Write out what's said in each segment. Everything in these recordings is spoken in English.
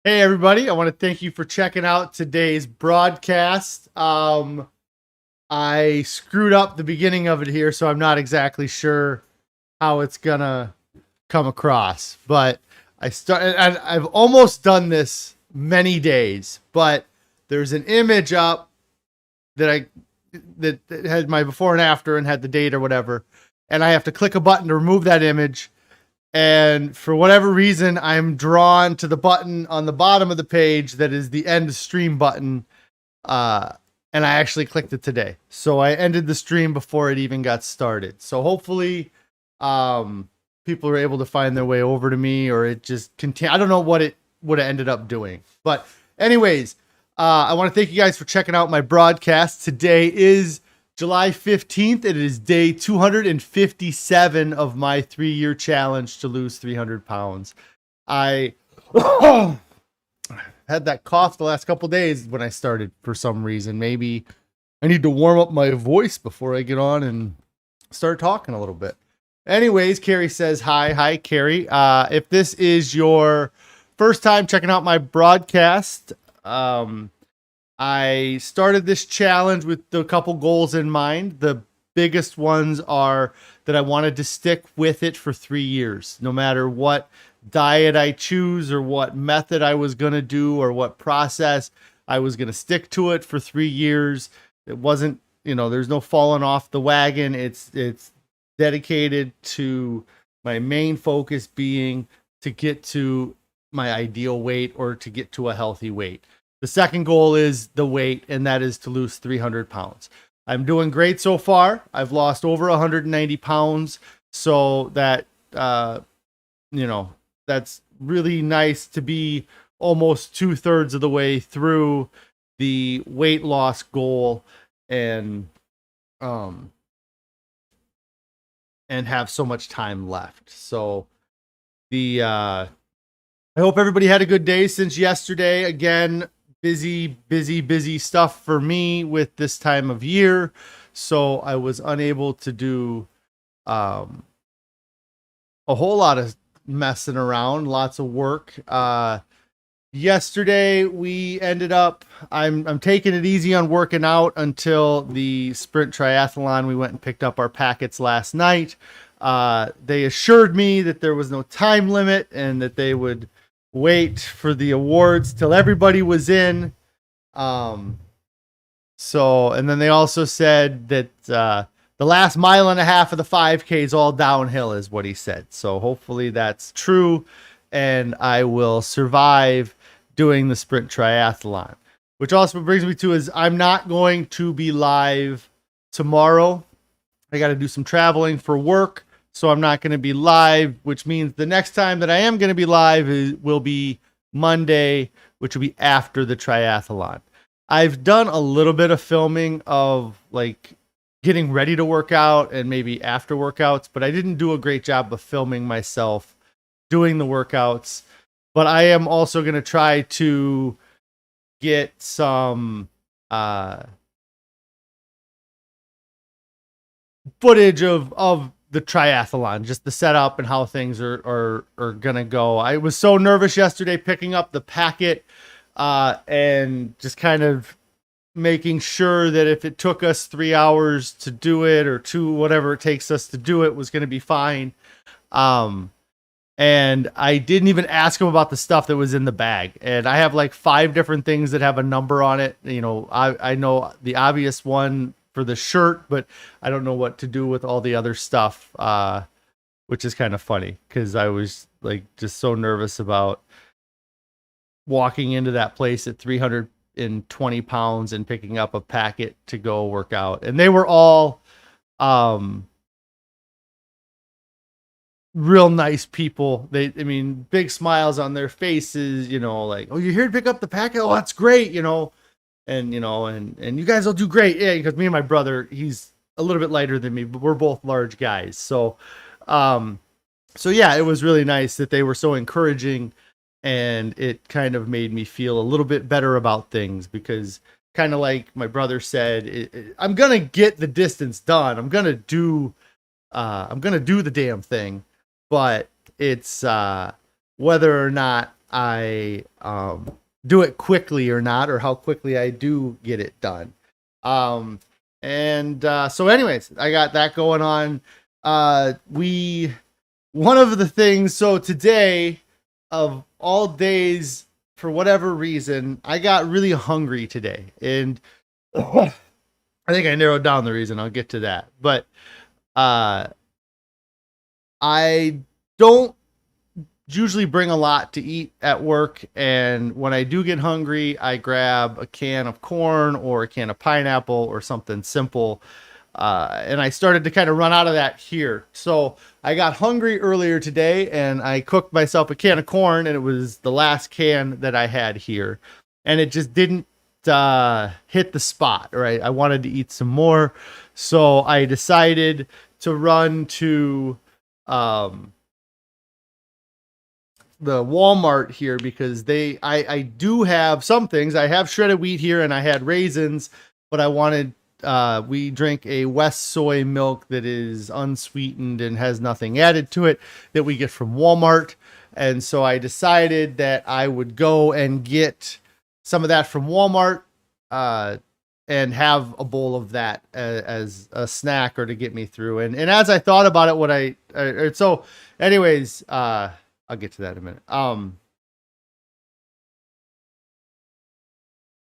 Hey everybody, I want to thank you for checking out today's broadcast. I screwed up the beginning of it here, so I'm not exactly sure how it's gonna come across. But I've almost done this many days, but there's an image up that had my before and after and had the date or whatever, and I have to click a button to remove that image. And for whatever reason, I'm drawn to the button on the bottom of the page that is the end stream button. And I actually clicked it today. So I ended the stream before it even got started. So hopefully people are able to find their way over to me, or it just I don't know what it would have ended up doing. But anyways, I want to thank you guys for checking out my broadcast. Today is July 15th. It is day 257 of my 3-year challenge to lose 300 pounds. I had that cough the last couple days when I started for some reason. Maybe I need to warm up my voice before I get on and start talking a little bit. Anyways, Carrie says hi. Hi, Carrie. If this is your first time checking out my broadcast, I started this challenge with a couple goals in mind. The biggest ones are that I wanted to stick with it for 3 years, no matter what diet I choose or what method I was going to do or what process. I was going to stick to it for 3 years. It wasn't, there's no falling off the wagon. It's dedicated to my main focus being to get to my ideal weight or to get to a healthy weight. The second goal is the weight, and that is to lose 300 pounds. I'm doing great so far. I've lost over 190 pounds. So that, that's really nice to be almost 2/3 of the way through the weight loss goal and have so much time left. So I hope everybody had a good day since yesterday. Again, busy stuff for me with this time of year. So I was unable to do a whole lot of messing around, lots of work. Yesterday we ended up, I'm taking it easy on working out until the Sprint Triathlon. We went and picked up our packets last night. They assured me that there was no time limit and that they would wait for the awards till everybody was in. And then they also said that the last mile and a half of the 5K is all downhill, is what he said. So hopefully that's true, and I will survive doing the Sprint Triathlon. Which also brings me to is I'm not going to be live tomorrow. I got to do some traveling for work. So I'm not going to be live, which means the next time that I am going to be live will be Monday, which will be after the triathlon. I've done a little bit of filming of like getting ready to work out and maybe after workouts, but I didn't do a great job of filming myself doing the workouts. But I am also going to try to get some footage of the triathlon, just the setup and how things are gonna go. I was so nervous yesterday picking up the packet and just kind of making sure that if it took us 3 hours to do it or 2, whatever it takes us to do it, was going to be fine. And I didn't even ask him about the stuff that was in the bag. And I have like 5 different things that have a number on it. I know the obvious one for the shirt, but I don't know what to do with all the other stuff, which is kind of funny because I was like just so nervous about walking into that place at 320 pounds and picking up a packet to go work out. And they were all real nice people. Big smiles on their faces, like, oh, you're here to pick up the packet? Oh, that's great, and you guys will do great. Yeah, because me and my brother, he's a little bit lighter than me, but we're both large guys. So yeah, it was really nice that they were so encouraging, and it kind of made me feel a little bit better about things because kind of like my brother said, I'm going to get the distance done. I'm going to do the damn thing, but it's whether or not I do it quickly or not, or how quickly I do get it done. So anyways, I got that going on. One of the things, so today of all days, for whatever reason, I got really hungry today, and I think I narrowed down the reason. I'll get to that. But I don't usually bring a lot to eat at work, and when I do get hungry, I grab a can of corn or a can of pineapple or something simple. And I started to kind of run out of that here. So I got hungry earlier today, and I cooked myself a can of corn, and it was the last can that I had here. And it just didn't hit the spot, right? I wanted to eat some more. So I decided to run to the Walmart here, because I do have some things. I have shredded wheat here, and I had raisins, but I wanted, we drink a West soy milk that is unsweetened and has nothing added to it, that we get from Walmart. And so I decided that I would go and get some of that from Walmart, and have a bowl of that as a snack, or to get me through. And as I thought about it, so anyways, I'll get to that in a minute.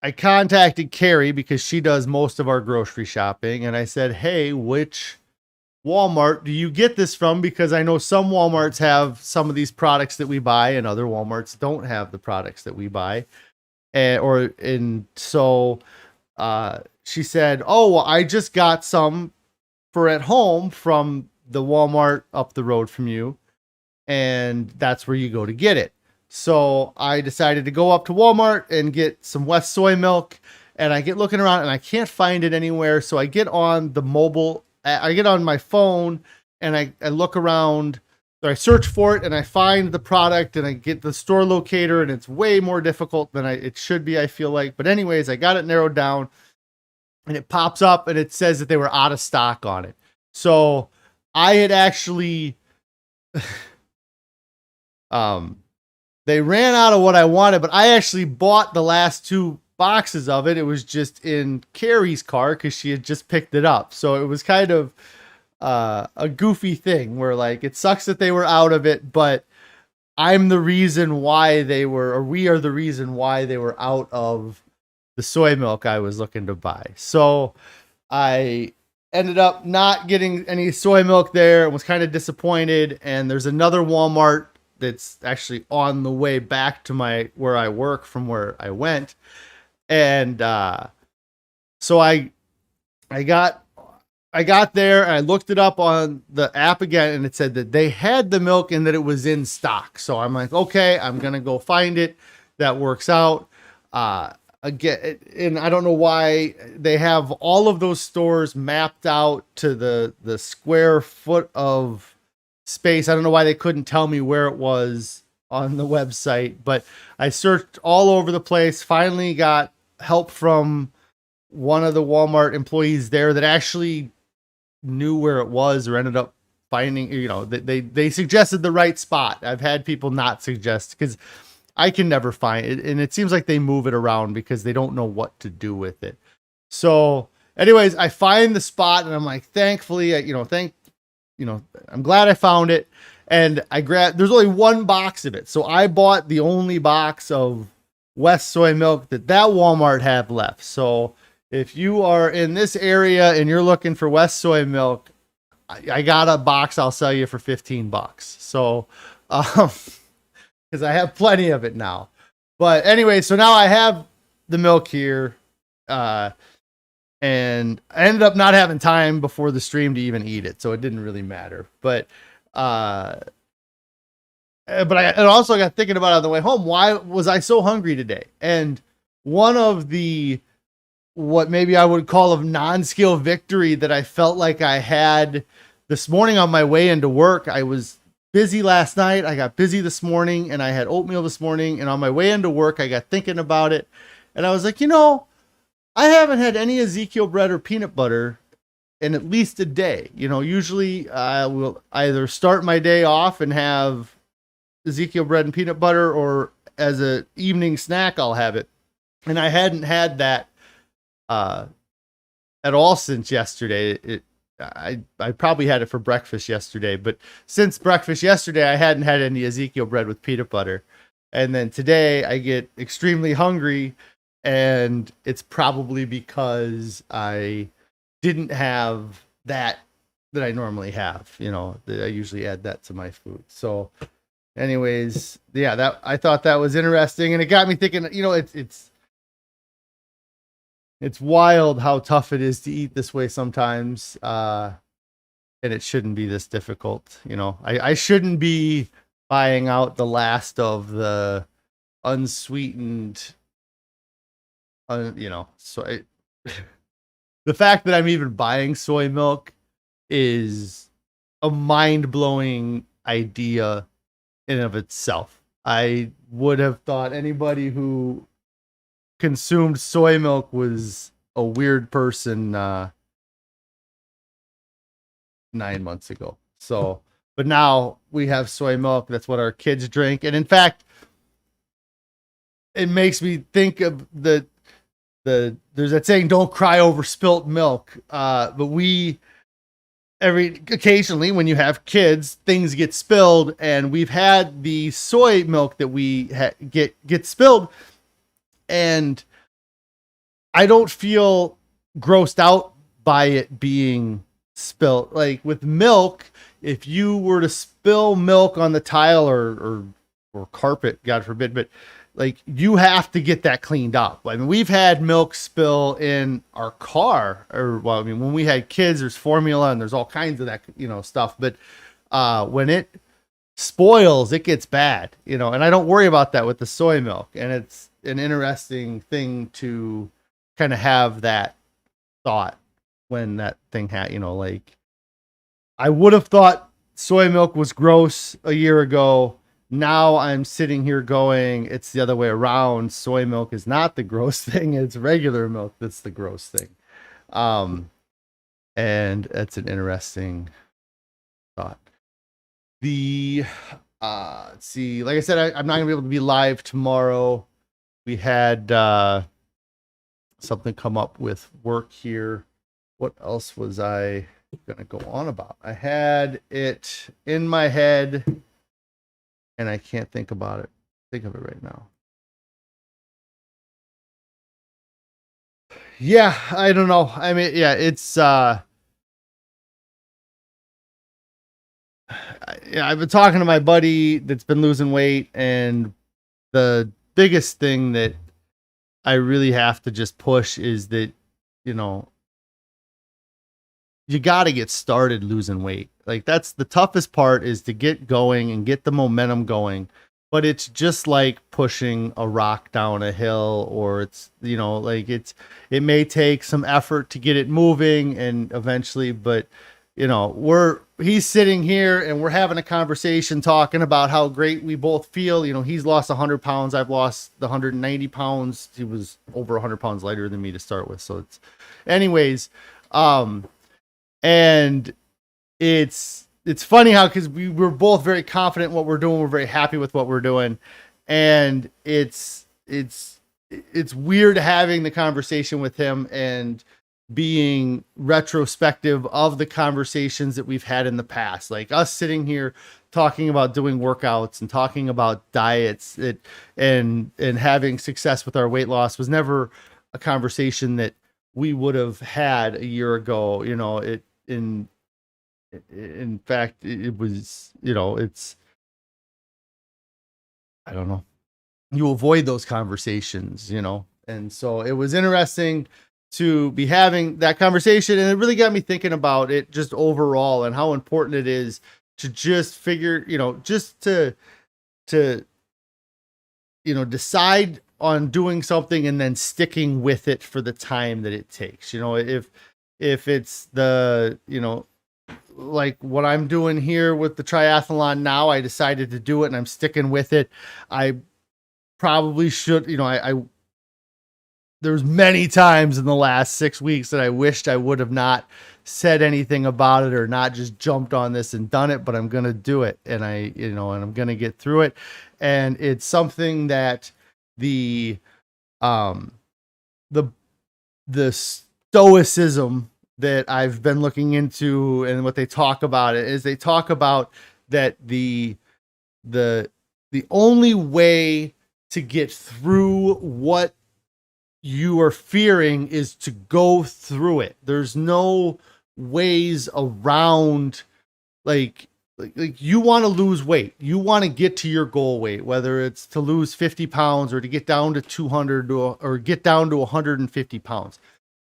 I contacted Carrie, because she does most of our grocery shopping, and I said, hey, which Walmart do you get this from? Because I know some Walmarts have some of these products that we buy, and other Walmarts don't have the products that we buy. So she said, oh, well, I just got some for at home from the Walmart up the road from you, and that's where you go to get it. So I decided to go up to Walmart and get some West soy milk, and I get looking around and I can't find it anywhere. So I get on I get on my phone, and I look around, or I search for it, and I find the product, and I get the store locator, and it's way more difficult than it should be, I feel like. But anyways, I got it narrowed down, and it pops up, and it says that they were out of stock on it. So I had actually, they ran out of what I wanted, but I actually bought the last 2 boxes of it. It was just in Carrie's car, because she had just picked it up. So it was kind of a goofy thing where, like, it sucks that they were out of it, but I'm the reason why we are the reason why they were out of the soy milk I was looking to buy. So I ended up not getting any soy milk there, and was kind of disappointed. And there's another Walmart that's actually on the way back to where I work from where I went. And so I got there, and I looked it up on the app again, and it said that they had the milk and that it was in stock. So I'm like, okay, I'm going to go find it. That works out. Again, and I don't know why they have all of those stores mapped out to the square foot of space. I don't know why they couldn't tell me where it was on the website, but I searched all over the place. Finally got help from one of the Walmart employees there that actually knew where it was, or ended up finding, they suggested the right spot. I've had people not suggest, because I can never find it, and it seems like they move it around because they don't know what to do with it. So anyways, I find the spot, and I'm like, thankfully, I'm glad I found it. And there's only 1 box of it. So I bought the only box of West soy milk that Walmart had left. So if you are in this area and you're looking for West soy milk, I got a box I'll sell you for $15. So, because I have plenty of it now. But anyway, so now I have the milk here. And I ended up not having time before the stream to even eat it, so it didn't really matter. But I also got thinking about it on the way home. Why was I so hungry today? And one of what maybe I would call a non-skill victory that I felt like I had this morning on my way into work. I was busy last night. I got busy this morning, and I had oatmeal this morning. And on my way into work, I got thinking about it, and I was like, I haven't had any Ezekiel bread or peanut butter in at least a day. Usually I will either start my day off and have Ezekiel bread and peanut butter, or as a evening snack, I'll have it. And I hadn't had that at all since yesterday. I probably had it for breakfast yesterday, but since breakfast yesterday, I hadn't had any Ezekiel bread with peanut butter. And then today I get extremely hungry, and it's probably because I didn't have that I normally have. I usually add that to my food. So anyways, yeah, that I thought that was interesting, and it got me thinking, it's wild how tough it is to eat this way sometimes. And it shouldn't be this difficult. I shouldn't be buying out the last of the unsweetened, soy. The fact that I'm even buying soy milk is a mind-blowing idea in and of itself. I would have thought anybody who consumed soy milk was a weird person 9 months ago. So, but now we have soy milk. That's what our kids drink. And in fact, it makes me think of there's that saying, don't cry over spilt milk. But occasionally when you have kids, things get spilled, and we've had the soy milk that we get spilled, and I don't feel grossed out by it being spilled. Like with milk, if you were to spill milk on the tile or carpet, God forbid, but like you have to get that cleaned up. I mean, we've had milk spill in our car, when we had kids, there's formula and there's all kinds of that, stuff. But when it spoils, it gets bad, and I don't worry about that with the soy milk. And it's an interesting thing to kind of have that thought when that thing had, like I would have thought soy milk was gross a year ago. Now I'm sitting here going, it's the other way around. Soy milk is not the gross thing. It's regular milk that's the gross thing. And that's an interesting thought. Let's see, like I said, I'm not gonna be able to be live tomorrow. We had something come up with work here. What else was I gonna go on about? I had it in my head and I can't think of it right now. Yeah, I don't know. I mean, yeah, it's I've been talking to my buddy that's been losing weight, and the biggest thing that I really have to just push is that, you got to get started losing weight. Like that's the toughest part, is to get going and get the momentum going. But it's just like pushing a rock down a hill, or it's, it may take some effort to get it moving and eventually, but he's sitting here and we're having a conversation talking about how great we both feel. He's lost 100 pounds. I've lost the 190 pounds. He was over 100 pounds lighter than me to start with. So anyways, and it's funny how, because we're both very confident in what we're doing. We're very happy with what we're doing. And it's weird having the conversation with him and being retrospective of the conversations that we've had in the past, like us sitting here talking about doing workouts and talking about diets, and having success with our weight loss was never a conversation that we would have had a year ago. In fact, it was, it's, I don't know, you avoid those conversations, and so it was interesting to be having that conversation. And it really got me thinking about it just overall, and how important it is to just figure, just to decide on doing something and then sticking with it for the time that it takes. If it's the, like what I'm doing here with the triathlon now, I decided to do it and I'm sticking with it. I probably should, there's many times in the last 6 weeks that I wished I would have not said anything about it or not just jumped on this and done it, but I'm going to do it. And and I'm going to get through it. And it's something that the, um, the, the stoicism that I've been looking into and what they talk about it is they talk about that the only way to get through what you are fearing is to go through it. There's no ways around, like you want to lose weight. You want to get to your goal weight, whether it's to lose 50 pounds or to get down to 200 or get down to 150 pounds.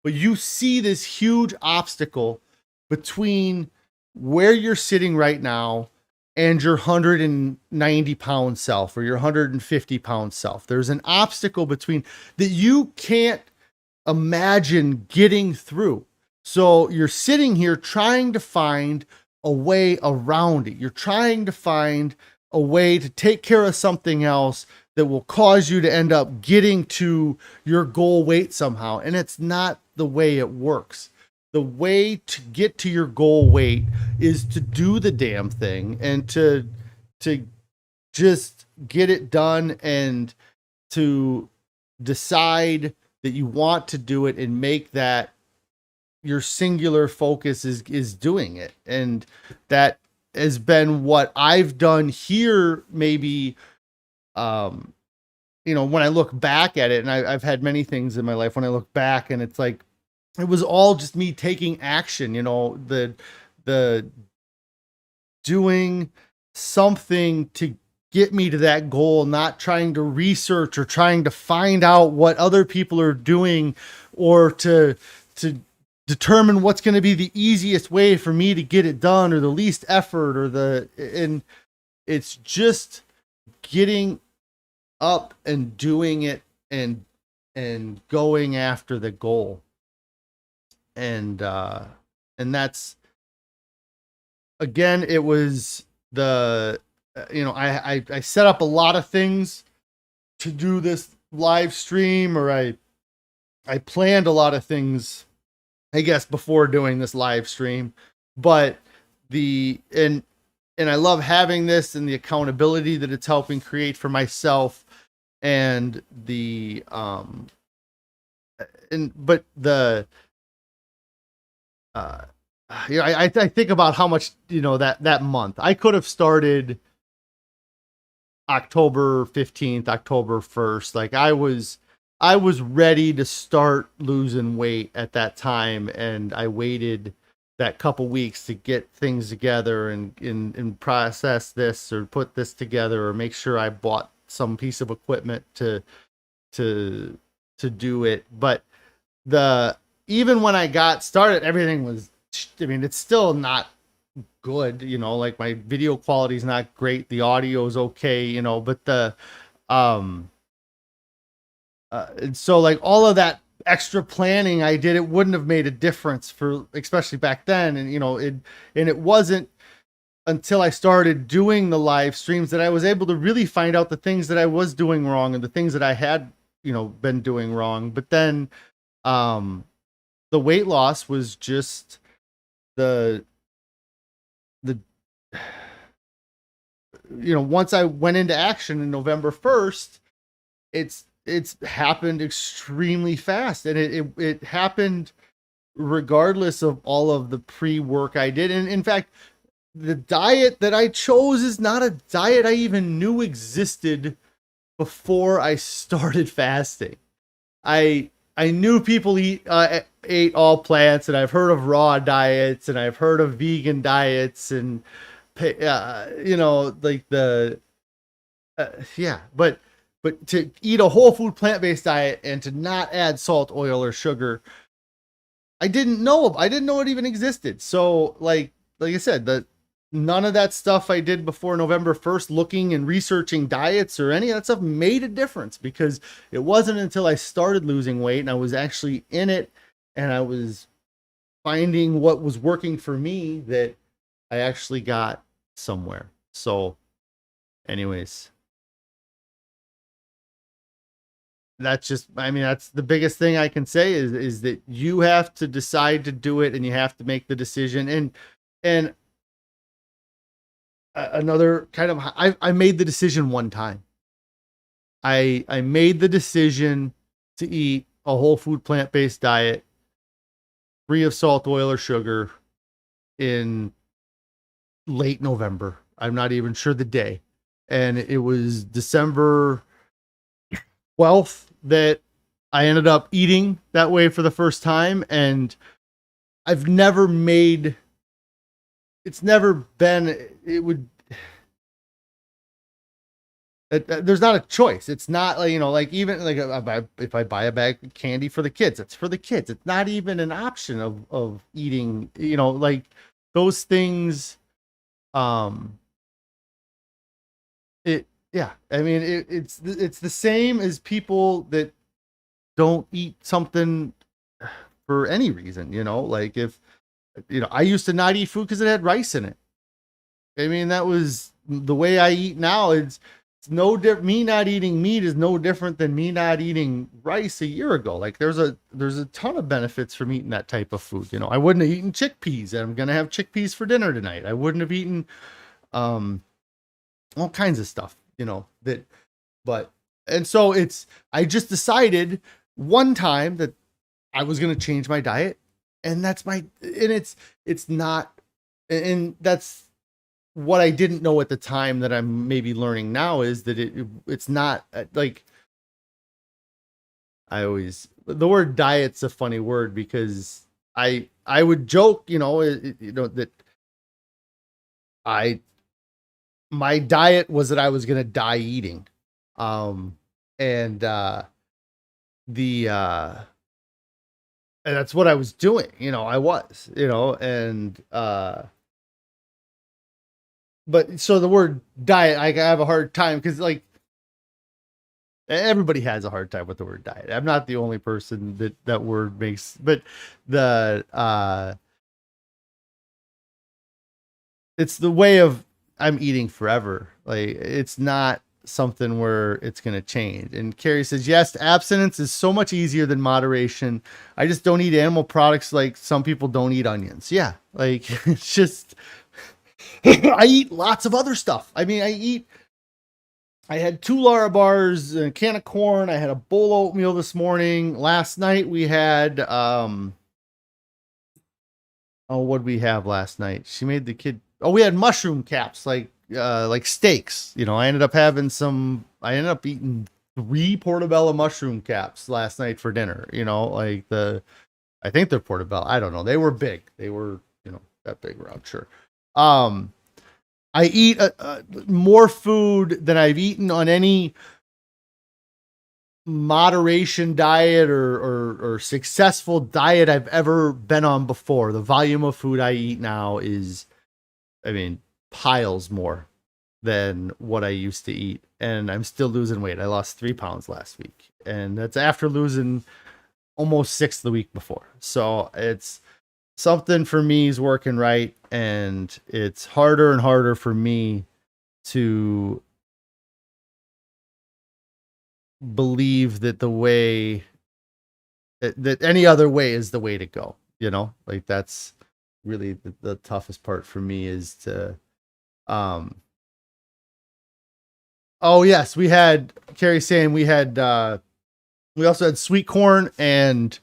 But you see this huge obstacle between where you're sitting right now and your 190 pound self or your 150 pound self. There's an obstacle between that you can't imagine getting through. So you're sitting here trying to find a way around it. You're trying to find a way to take care of something else that will cause you to end up getting to your goal weight somehow. And it's not the way it works. The way to get to your goal weight is to do the damn thing and to just get it done and to decide that you want to do it and make that your singular focus is doing it. And that has been what I've done here. Maybe, when I look back at it, and I've had many things in my life when I look back and it's like, it was all just me taking action, the doing something to get me to that goal, not trying to research or trying to find out what other people are doing or to determine what's going to be the easiest way for me to get it done or the least effort and it's just getting up and doing it and going after the goal. And that's, again, it was I set up a lot of things to do this live stream, or I planned a lot of things, I guess, before doing this live stream, but and I love having this and the accountability that it's helping create for myself and I think about how much, that month I could have started October 15th, October 1st. Like I was ready to start losing weight at that time. And I waited that couple weeks to get things together and process this or put this together or make sure I bought some piece of equipment to do it. But even when I got started, everything was, it's still not good, like my video quality is not great. The audio is okay, but and so like all of that extra planning I did, it wouldn't have made a difference for, especially back then. And, it wasn't until I started doing the live streams that I was able to really find out the things that I was doing wrong and the things that I had, been doing wrong. But then, the weight loss was just once I went into action in November 1st, it's happened extremely fast, and it happened regardless of all of the pre-work I did. And in fact, the diet that I chose is not a diet I even knew existed before I started fasting. I knew people ate all plants, and I've heard of raw diets, and I've heard of vegan diets, and but to eat a whole food plant-based diet and to not add salt, oil, or sugar, I didn't know it even existed. So like I said, none of that stuff I did before November 1st, looking and researching diets or any of that stuff, made a difference, because it wasn't until I started losing weight and I was actually in it and I was finding what was working for me that I actually got somewhere. So anyways, that's just, I mean, that's the biggest thing I can say is that you have to decide to do it and you have to make the decision. And another kind of, I made the decision one time. I made the decision to eat a whole food plant-based diet, free of salt, oil, or sugar in late November. I'm not even sure the day. And it was December 12th that I ended up eating that way for the first time. And I've never made, it's never been, it would, there's not a choice. It's not like, like even like if I buy a bag of candy for the kids, it's for the kids. It's not even an option of eating, like those things. Yeah, I mean, it's the same as people that don't eat something for any reason, like if, I used to not eat food because it had rice in it. I mean, that was the way I eat now. It's no different. Me not eating meat is no different than me not eating rice a year ago. Like there's a ton of benefits from eating that type of food. I wouldn't have eaten chickpeas. I'm going to have chickpeas for dinner tonight. I wouldn't have eaten, all kinds of stuff, and so I just decided one time that I was going to change my diet, and it's not, and that's what I didn't know at the time that I'm maybe learning now is that it's not like, the word diet's a funny word because I would joke, that my diet was that I was going to die eating. And that's what I was doing, I was, and, but so the word diet, I have a hard time because like everybody has a hard time with the word diet. I'm not the only person that word makes, but it's the way of I'm eating forever. Like it's not something where it's going to change. And Carrie says, yes, abstinence is so much easier than moderation. I just don't eat animal products like some people don't eat onions. Yeah. Like it's just, I eat lots of other stuff. I mean, I had 2 Lara bars, a can of corn. I had a bowl of oatmeal this morning. Last night we had, what'd we have last night? She made the kid, we had mushroom caps, like steaks. I ended up eating 3 portobello mushroom caps last night for dinner, I think they're portobello. I don't know. They were big. They were, that big around, sure. I eat more food than I've eaten on any moderation diet or successful diet I've ever been on before. The volume of food I eat now is, piles more than what I used to eat. And I'm still losing weight. I lost 3 pounds last week. And that's after losing almost 6 the week before. So it's something for me is working right. And it's harder and harder for me to believe that the way that any other way is the way to go, like that's really the toughest part for me is to, oh yes, we had Carrie saying we also had sweet corn and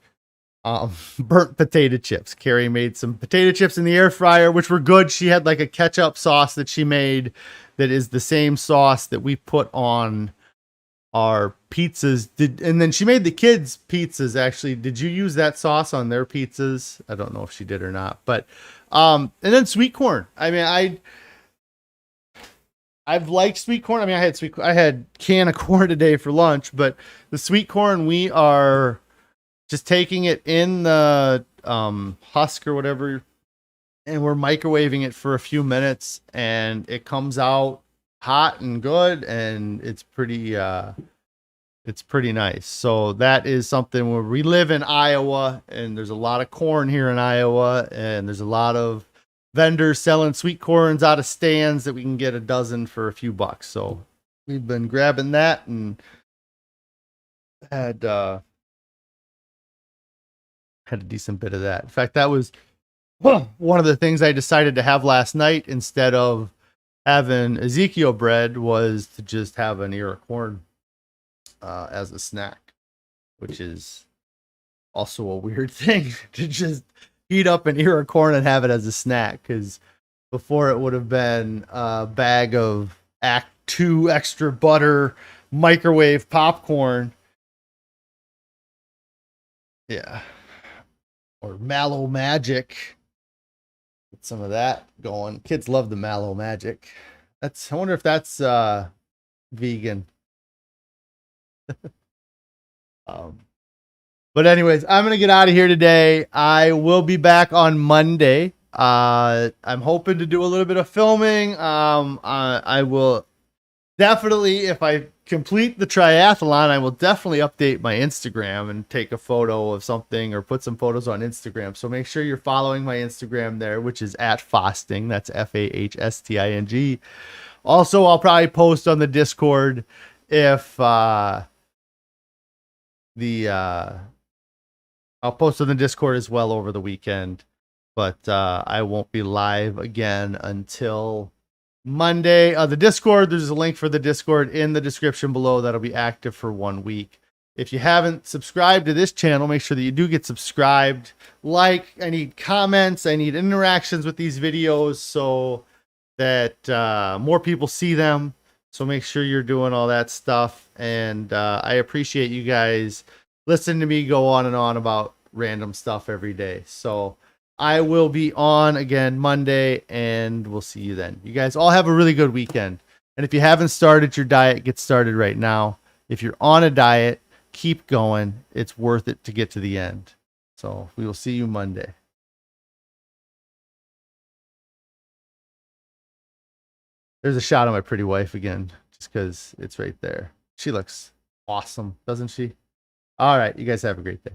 burnt potato chips. Carrie made some potato chips in the air fryer, which were good. She had like a ketchup sauce that she made that is the same sauce that we put on our pizzas. And then she made the kids pizzas. Actually, did you use that sauce on their pizzas? I don't know if she did or not, but and then sweet corn. I've liked sweet corn. I had can of corn today for lunch, but the sweet corn, we are just taking it in the husk or whatever, and we're microwaving it for a few minutes, and it comes out hot and good, and it's pretty nice. So that is something where we live in Iowa, and there's a lot of corn here in Iowa, and there's a lot of vendors selling sweet corns out of stands that we can get a dozen for a few bucks. So we've been grabbing that and had had a decent bit of that. In fact, that was one of the things I decided to have last night instead of having Ezekiel bread was to just have an ear of corn as a snack, which is also a weird thing to just heat up an ear of corn and have it as a snack. Because before it would have been a bag of Act 2 extra butter microwave popcorn. Yeah. Or Mallow Magic. Get some of that going. Kids love the Mallow Magic. I wonder if that's vegan. um, but anyways, I'm gonna get out of here today. I will be back on Monday. I'm hoping to do a little bit of filming. I will definitely, if I complete the triathlon, I will definitely update my Instagram and take a photo of something or put some photos on Instagram. So make sure you're following my Instagram there, which is @Fasting. That's FAHSTING. Also, I'll probably post on the Discord if I'll post on the Discord as well over the weekend. But I won't be live again until Monday. The Discord, there's a link for the Discord in the description below. That'll be active for 1 week. If you haven't subscribed to this channel, make sure that you do get subscribed. I need comments. I need interactions with these videos so that more people see them. So make sure you're doing all that stuff. And I appreciate you guys listening to me go on and on about random stuff every day. So I will be on again Monday, and we'll see you then. You guys all have a really good weekend. And if you haven't started your diet, get started right now. If you're on a diet, keep going. It's worth it to get to the end. So we will see you Monday. There's a shot of my pretty wife again, just because it's right there. She looks awesome, doesn't she? All right, you guys have a great day.